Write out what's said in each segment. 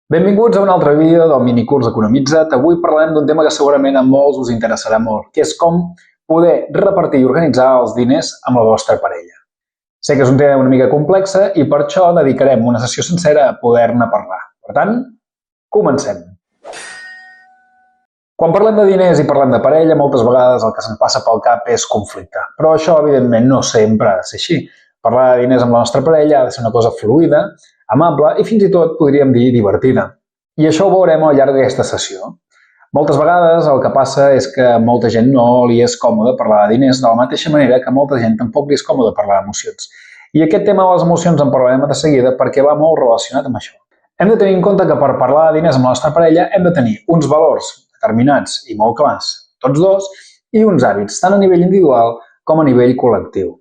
Benvinguts a un altre vídeo del minicurs Economitza't. Avui parlarem d'un tema que segurament a molts us interessarà molt, que és com poder repartir i organitzar els diners amb la vostra parella. Sé que és un tema una mica complex i per això dedicarem una sessió sencera a poder-ne parlar. Per tant, comencem. Quan parlem de diners i parlem de parella, moltes vegades el que se'n passa pel cap és conflicte. Però això, evidentment, no sempre ha de ser així. Parlar de diners amb la nostra parella ha de ser una cosa fluida, amable i fins i tot podríem dir divertida. I això ho veurem al llarg d'aquesta sessió. Moltes vegades el que passa és que a molta gent no li és còmode parlar de diners de la mateixa manera que a molta gent tampoc li és còmode parlar d'emocions. I aquest tema de les emocions en parlarem de seguida perquè va molt relacionat amb això. Hem de tenir en compte que per parlar de diners amb la nostra parella hem de tenir uns valors determinats i molt clars, tots dos, i uns hàbits, tant a nivell individual com a nivell col·lectiu.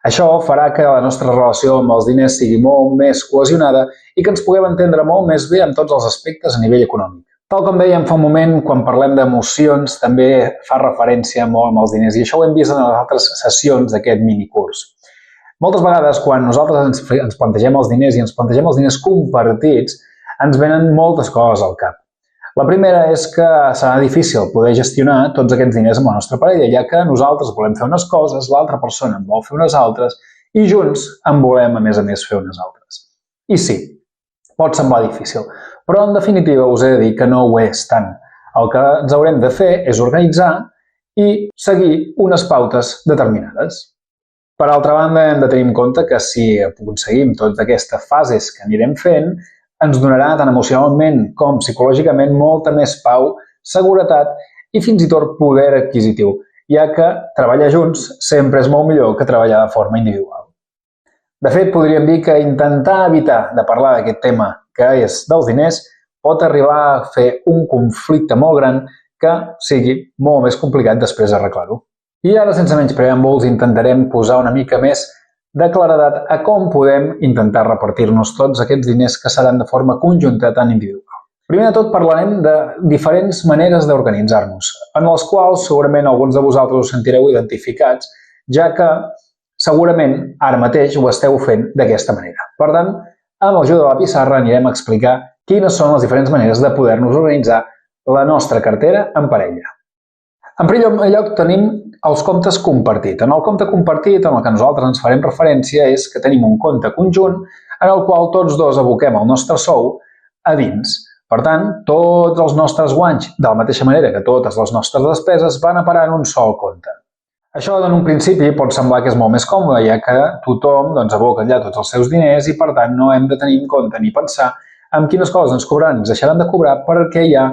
Això farà que la nostra relació amb els diners sigui molt més cohesionada i que ens puguem entendre molt més bé en tots els aspectes a nivell econòmic. Tal com dèiem fa un moment, quan parlem d'emocions també fa referència molt amb els diners i això ho hem vist en les altres sessions d'aquest minicurs. Moltes vegades quan nosaltres ens plantegem els diners i ens plantegem els diners compartits, ens venen moltes coses al cap. La primera és que serà difícil poder gestionar tots aquests diners amb la nostra parella, ja que nosaltres volem fer unes coses, l'altra persona en vol fer unes altres i junts en volem, a més, fer unes altres. I sí, pot semblar difícil, però en definitiva us he de dir que no ho és tant. El que ens haurem de fer és organitzar i seguir unes pautes determinades. Per altra banda, hem de tenir en compte que si aconseguim totes aquestes fases que anirem fent, ens donarà tant emocionalment com psicològicament molta més pau, seguretat i fins i tot poder adquisitiu, ja que treballar junts sempre és molt millor que treballar de forma individual. De fet, podríem dir que intentar evitar de parlar d'aquest tema, que és dels diners, pot arribar a fer un conflicte molt gran que sigui molt més complicat després d'arreglar-ho. I ara, sense menys preàmbuls, intentarem posar una mica més de claredat a com podem intentar repartir-nos tots aquests diners que seran de forma conjunta tant individual. Primer de tot parlarem de diferents maneres d'organitzar-nos, en les quals segurament alguns de vosaltres us sentireu identificats, ja que segurament ara mateix ho esteu fent d'aquesta manera. Per tant, amb l'ajuda de la pissarra anirem a explicar quines són les diferents maneres de poder-nos organitzar la nostra cartera en parella. En primer lloc tenim els comptes compartits. En el compte compartit, en el que nosaltres ens farem referència, és que tenim un compte conjunt en el qual tots dos aboquem el nostre sou a dins. Per tant, tots els nostres guanys, de la mateixa manera que totes les nostres despeses, van a parar en un sol compte. Això, en un principi, pot semblar que és molt més còmode, ja que tothom aboca allà tots els seus diners i, per tant, no hem de tenir en compte ni pensar en quines coses ens cobraran, ens deixaran de cobrar perquè hi ha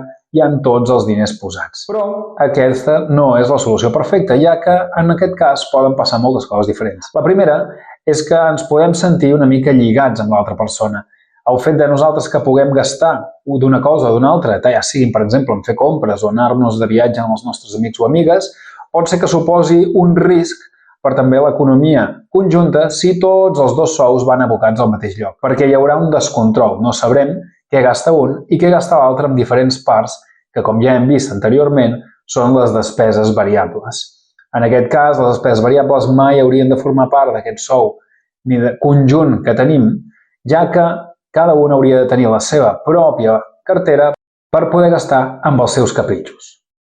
tots els diners posats. Però aquesta no és la solució perfecta, ja que en aquest cas poden passar moltes coses diferents. La primera és que ens podem sentir una mica lligats amb l'altra persona. El fet de nosaltres que puguem gastar d'una cosa o d'una altra, ja siguin, per exemple, en fer compres o anar-nos de viatge amb els nostres amics o amigues, pot ser que suposi un risc per també l'economia conjunta si tots els dos sous van abocats al mateix lloc, perquè hi haurà un descontrol, no sabrem què gasta un i què gasta l'altre en diferents parts que, com ja hem vist anteriorment, són les despeses variables. En aquest cas, les despeses variables mai haurien de formar part d'aquest sou ni de conjunt que tenim, ja que cada un hauria de tenir la seva pròpia cartera per poder gastar amb els seus capritxos.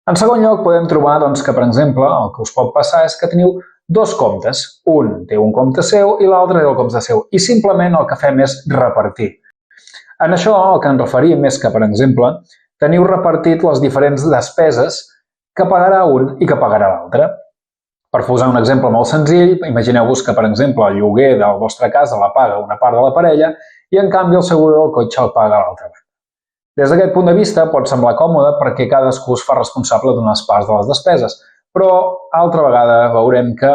En segon lloc, podem trobar que, per exemple, el que us pot passar és que teniu dos comptes. Un té un compte seu i l'altre té el compte seu. I simplement el que fem és repartir. En això el que ens referim és que, per exemple, teniu repartit les diferents despeses que pagarà un i que pagarà l'altre. Per posar un exemple molt senzill, imagineu-vos que, per exemple, el lloguer del vostre casa la paga una part de la parella i, en canvi, el seguro del cotxe el paga l'altra banda. Des d'aquest punt de vista pot semblar còmode perquè cadascú es fa responsable d'unes parts de les despeses, però altra vegada veurem que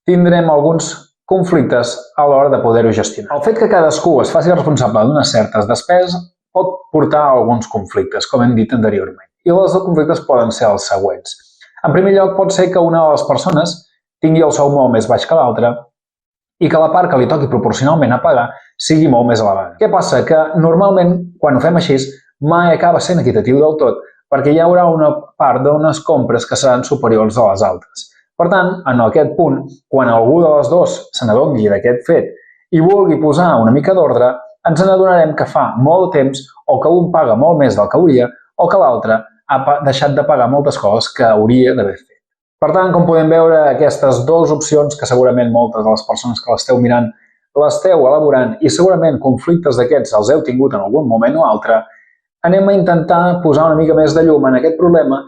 tindrem alguns conflictes a l'hora de poder-ho gestionar. El fet que cadascú es faci responsable d'unes certes despeses pot portar a alguns conflictes, com hem dit anteriorment. I els conflictes poden ser els següents. En primer lloc, pot ser que una de les persones tingui el sou molt més baix que l'altra i que la part que li toqui proporcionalment a pagar sigui molt més elevada. Què passa? Que normalment, quan ho fem així, mai acaba sent equitatiu del tot, perquè hi haurà una part d'unes compres que seran superiors a les altres. Per tant, en aquest punt, quan algú de les dos se n'adoni d'aquest fet i vulgui posar una mica d'ordre, ens n'adonarem que fa molt de temps o que un paga molt més del que hauria o que l'altre ha deixat de pagar moltes coses que hauria d'haver fet. Per tant, com podem veure, aquestes dues opcions, que segurament moltes de les persones que l'esteu mirant l'esteu elaborant i segurament conflictes d'aquests els heu tingut en algun moment o altre, anem a intentar posar una mica més de llum en aquest problema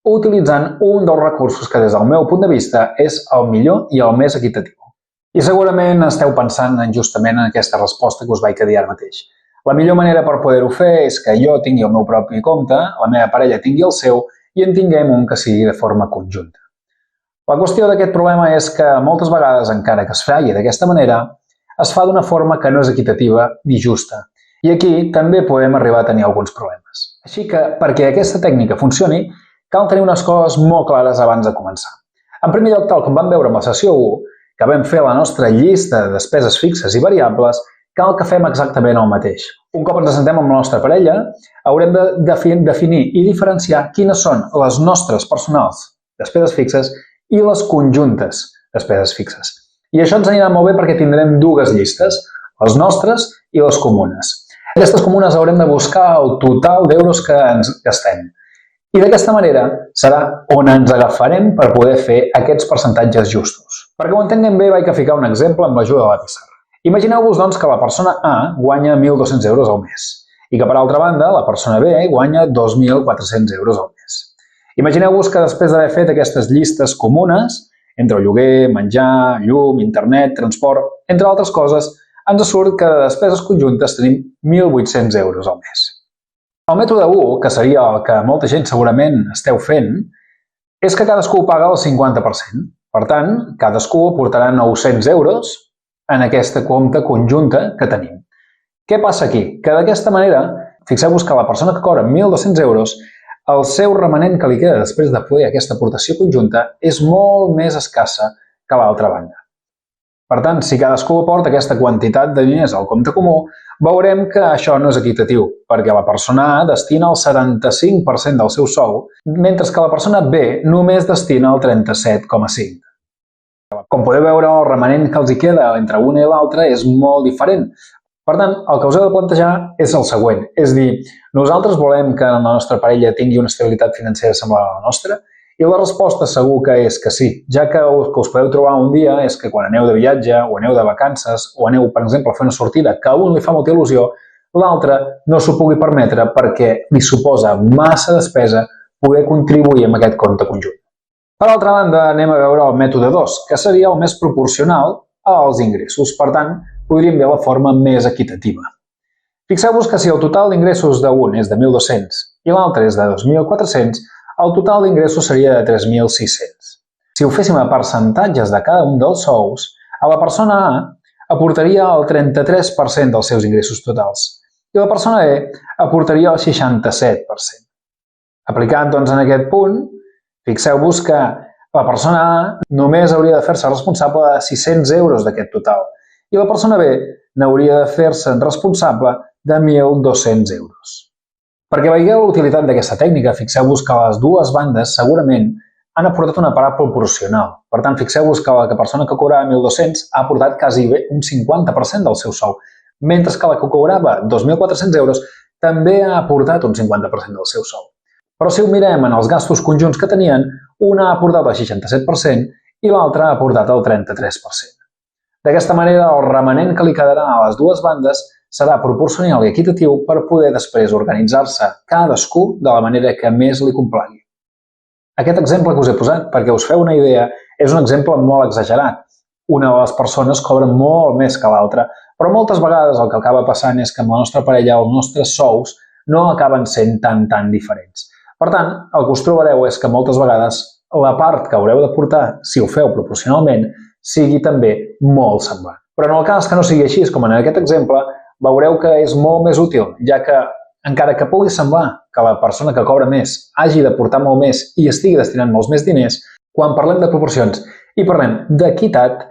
utilitzant un dels recursos que des del meu punt de vista és el millor i el més equitatiu. I segurament esteu pensant justament en aquesta resposta que us vaig dir ara mateix. La millor manera per poder-ho fer és que jo tingui el meu propi compte, la meva parella tingui el seu i en tinguem un que sigui de forma conjunta. La qüestió d'aquest problema és que moltes vegades, encara que es falli d'aquesta manera, es fa d'una forma que no és equitativa ni justa. I aquí també podem arribar a tenir alguns problemes. Així que, perquè aquesta tècnica funcioni, cal tenir unes coses molt clares abans de començar. En primer lloc, tal com vam veure amb la sessió 1, que vam fer la nostra llista de despeses fixes i variables, cal que fem exactament el mateix. Un cop ens assentem amb la nostra parella, haurem de definir i diferenciar quines són les nostres personals despeses fixes i les conjuntes despeses fixes. I això ens anirà molt bé perquè tindrem dues llistes, les nostres i les comunes. Aquestes comunes haurem de buscar el total d'euros que ens gastem. I d'aquesta manera serà on ens agafarem per poder fer aquests percentatges justos. Perquè ho entenguem bé, vaig ficar un exemple amb l'ajuda de la pissarra. Imagineu-vos, doncs, que la persona A guanya 1.200 euros al mes i que, per altra banda, la persona B guanya 2.400 euros al mes. Imagineu-vos que després d'haver fet aquestes llistes comunes, entre lloguer, menjar, llum, internet, transport, entre altres coses, ens surt que de despeses conjuntes tenim 1.800 euros al mes. El mètode 1, que seria el que molta gent segurament esteu fent, és que cadascú paga el 50%. Per tant, cadascú aportarà 900 euros en aquesta compte conjunta que tenim. Què passa aquí? Que d'aquesta manera, fixeu-vos que la persona que cobra 1.200 euros, el seu remanent que li queda després de fer aquesta aportació conjunta és molt més escassa que l'altra banda. Per tant, si cadascú aporta aquesta quantitat de diners al compte comú, veurem que això no és equitatiu, perquè la persona A destina el 75% del seu sou, mentre que la persona B només destina el 37,5%. Com podeu veure, el remanent que els hi queda entre una i l'altra és molt diferent. Per tant, el que us heu de plantejar és el següent, és dir, nosaltres volem que la nostra parella tingui una estabilitat financera semblant a la nostra? I la resposta segur que és que sí, ja que us podeu trobar un dia és que quan aneu de viatge o aneu de vacances o aneu, per exemple, a fer una sortida que a un li fa molta il·lusió, l'altre no s'ho pugui permetre perquè li suposa massa despesa poder contribuir amb aquest compte conjunt. Per altra banda, anem a veure el mètode 2, que seria el més proporcional als ingressos. Per tant, podríem veure la forma més equitativa. Fixeu-vos que si el total d'ingressos d'un és de 1.200 i l'altre és de 2.400, el total d'ingressos seria de 3.600. Si ho féssim a percentatges de cada un dels sous, a la persona A aportaria el 33% dels seus ingressos totals i la persona B aportaria el 67%. Aplicant, doncs, en aquest punt, fixeu-vos que la persona A només hauria de fer-se responsable de 600 euros d'aquest total i la persona B n'hauria de fer-se responsable de 1.200 euros. Perquè veieu la utilitat d'aquesta tècnica, fixeu-vos que les dues bandes segurament han aportat una part proporcional. Per tant, fixeu-vos que la persona que cobrava 1.200 ha aportat quasi un 50% del seu sou, mentre que la que cobrava 2.400 euros també ha aportat un 50% del seu sou. Però si ho mirem en els gastos conjunts que tenien, una ha aportat el 67% i l'altra ha aportat el 33%. D'aquesta manera, el remanent que li quedarà a les dues bandes serà proporcional i equitatiu per poder després organitzar-se cadascú de la manera que més li complagui. Aquest exemple que us he posat, perquè us feu una idea, és un exemple molt exagerat. Una de les persones cobra molt més que l'altra, però moltes vegades el que acaba passant és que amb la nostra parella els nostres sous no acaben sent tan diferents. Per tant, el que us trobareu és que moltes vegades la part que haureu d'aportar, si ho feu proporcionalment, sigui també molt semblant. Però en el cas que no sigui així, com en aquest exemple, veureu que és molt més útil, ja que, encara que pugui semblar que la persona que cobra més hagi d'aportar molt més i estigui destinant molts més diners, quan parlem de proporcions i parlem d'equitat,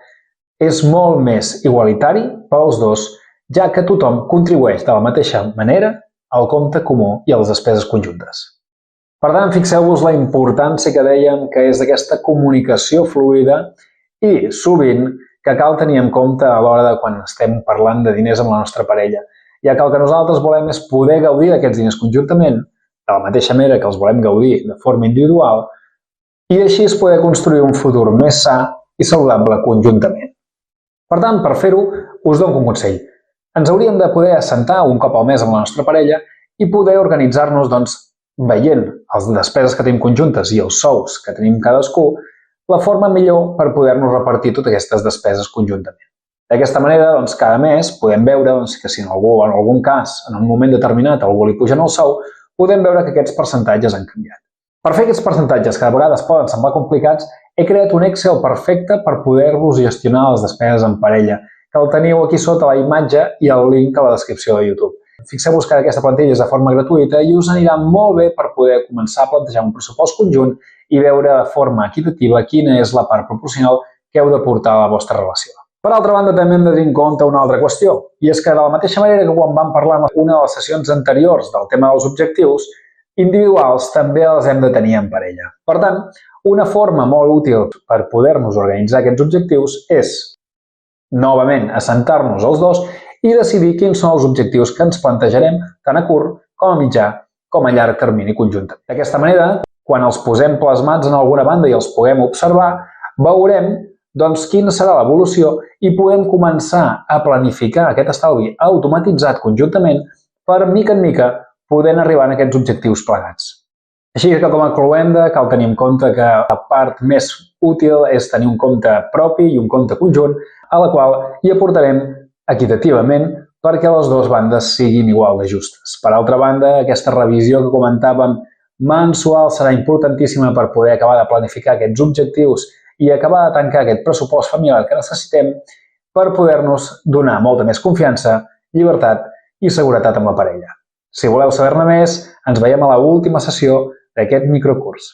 és molt més igualitari pels dos, ja que tothom contribueix de la mateixa manera al compte comú i a les despeses conjuntes. Per tant, fixeu-vos la importància que dèiem que és d'aquesta comunicació fluida i, sovint, que cal tenir en compte a l'hora de quan estem parlant de diners amb la nostra parella. ja que el que nosaltres volem és poder gaudir d'aquests diners conjuntament, de la mateixa manera que els volem gaudir de forma individual, i així es poder construir un futur més sa i saludable conjuntament. Per tant, per fer-ho, us dono un consell. Ens hauríem de poder assentar un cop al mes amb la nostra parella i poder organitzar-nos, veient les despeses que tenim conjuntes i els sous que tenim cadascú, la forma millor per poder-nos repartir totes aquestes despeses conjuntament. D'aquesta manera, cada mes podem veure que si en algun cas, en un moment determinat, a algú li pugen el sou, podem veure que aquests percentatges han canviat. Per fer aquests percentatges, que de vegades poden semblar complicats, he creat un Excel perfecte per poder-vos gestionar les despeses en parella, que el teniu aquí sota la imatge i el link a la descripció de YouTube. Fixeu-vos que aquesta plantilla és de forma gratuïta i us anirà molt bé per poder començar a plantejar un pressupost conjunt i veure de forma equitativa quina és la part proporcional que heu de portar a la vostra relació. Per altra banda, també hem de tenir en compte una altra qüestió, i és que de la mateixa manera que quan vam parlar en una de les sessions anteriors del tema dels objectius, individuals també els hem de tenir en parella. Per tant, una forma molt útil per poder-nos organitzar aquests objectius és, novament, assentar-nos els dos i decidir quins són els objectius que ens plantejarem tant a curt com a mitjà com a llarg termini conjuntament. D'aquesta manera, quan els posem plasmats en alguna banda i els puguem observar, veurem quina serà l'evolució i podem començar a planificar aquest estalvi automatitzat conjuntament per, mica en mica, podent arribar a aquests objectius plegats. Així que com a cloenda cal tenir en compte que la part més útil és tenir un compte propi i un compte conjunt a la qual hi aportarem equitativament perquè les dues bandes siguin igual de justes. Per altra banda, aquesta revisió que comentàvem mensual serà importantíssima per poder acabar de planificar aquests objectius i acabar de tancar aquest pressupost familiar que necessitem per poder-nos donar molta més confiança, llibertat i seguretat amb la parella. Si voleu saber-ne més, ens veiem a l'última sessió d'aquest microcurs.